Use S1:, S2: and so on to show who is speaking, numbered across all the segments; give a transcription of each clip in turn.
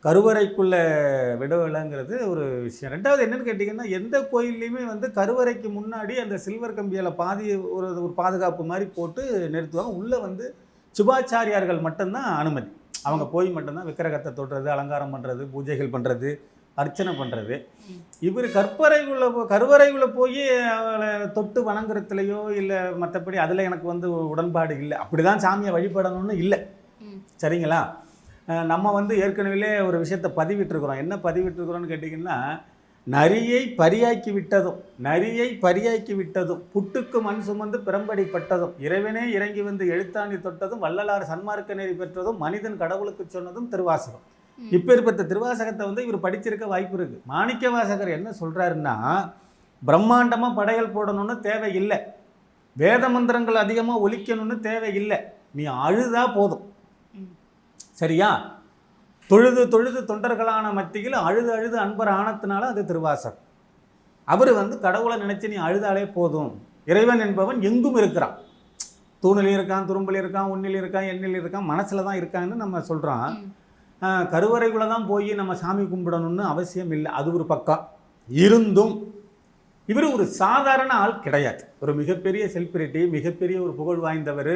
S1: கருவறைக்குள்ளே விடவில்லைங்கிறது ஒரு விஷயம். 2வது என்னன்னு கேட்டிங்கன்னா, எந்த கோயில்லையுமே வந்து கருவறைக்கு முன்னாடி அந்த சில்வர் கம்பியால பாதி ஒரு ஒரு பாதுகாப்பு மாரி போட்டு நிறுத்துவாங்க. உள்ள வந்து சிவாச்சாரியார்கள் மட்டும் தான் அனுமதி. அவங்க
S2: ம்.
S1: போய் மட்டும் தான் விக்கிரகத்த தொடுறது, அலங்காரம் பண்றது, பூஜைகள் பண்றது, அர்ச்சனை பண்றது.
S2: ம்.
S1: இவரு கருவறைக்குள்ள போயி அவள தொட்டு வணங்குறதுலயோ, இல்ல மத்தபடி அதுல எனக்கு வந்து உடன்பாடு இல்ல. அப்படிதான் சாமிய வழிபடணும்னு இல்ல.
S2: ம்.
S1: சரிங்களா? நம்ம வந்து ஏற்கனவே ஒரு விஷயத்த பதிவிட்டிருக்கிறோம். என்ன பதிவிட்டிருக்கிறோம்னு கேட்டிங்கன்னா, நரியை பரியாக்கி விட்டதும், புட்டுக்கு மண் சுமந்து பிரம்படி பட்டதும், இறைவனே இறங்கி வந்து எழுத்தாணி தொட்டதும், வள்ளலார் சன்மார்க்க நெறி பெற்றதும், மனிதன் கடவுளுக்கு சொன்னதும் திருவாசகம்.
S2: ம்.
S1: இப்பேற்பட்ட திருவாசகத்தை வந்து இவர் படிச்சிருக்க வாய்ப்பு இருக்கு. மாணிக்கவாசகர் என்ன சொல்றாருன்னா, பிரம்மாண்டமா படையல் போடணும்னு தேவையில்ல. வேத மந்திரங்கள் அதிகமா ஒலிக்கணும்னு தேவையில்ல. நீ அழுதா போதும்.
S2: ம்.
S1: சரியா? தொழுது தொழுது தொண்டர்களான மத்தியில் அழுது அழுது அன்பர் ஆனத்தினால அது திருவாசகம். அவர் வந்து கடவுளை நினைச்சு நீ அழுதாலே போதும். இறைவன் என்பவன் எங்கும் இருக்கிறான். தூணில் இருக்கான், துரும்பில் இருக்கான், உன்னில் இருக்கான், எண்ணில் இருக்கான், மனசுல தான் இருக்கான்னு நம்ம சொல்றோம்.
S2: ம்.
S1: கருவறைக்குள்ள தான் போய் நம்ம சாமி கும்பிடணும்னு அவசியம் இல்லை. அது ஒரு பக்கம் இருந்தும் இவர் ஒரு சாதாரண ஆள் கிடையாது. ஒரு மிகப்பெரிய செலிபிரிட்டி, மிகப்பெரிய ஒரு புகழ் வாய்ந்தவர்.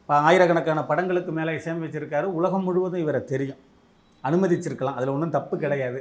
S1: ஆயிரக்கணக்கான படங்களுக்கு மேலே இசையமைச்சிருக்காரு. உலகம் முழுவதும் இவரை தெரியும். அனுமதிச்சிருக்கலாம், அதில் ஒன்றும் தப்பு கிடையாது.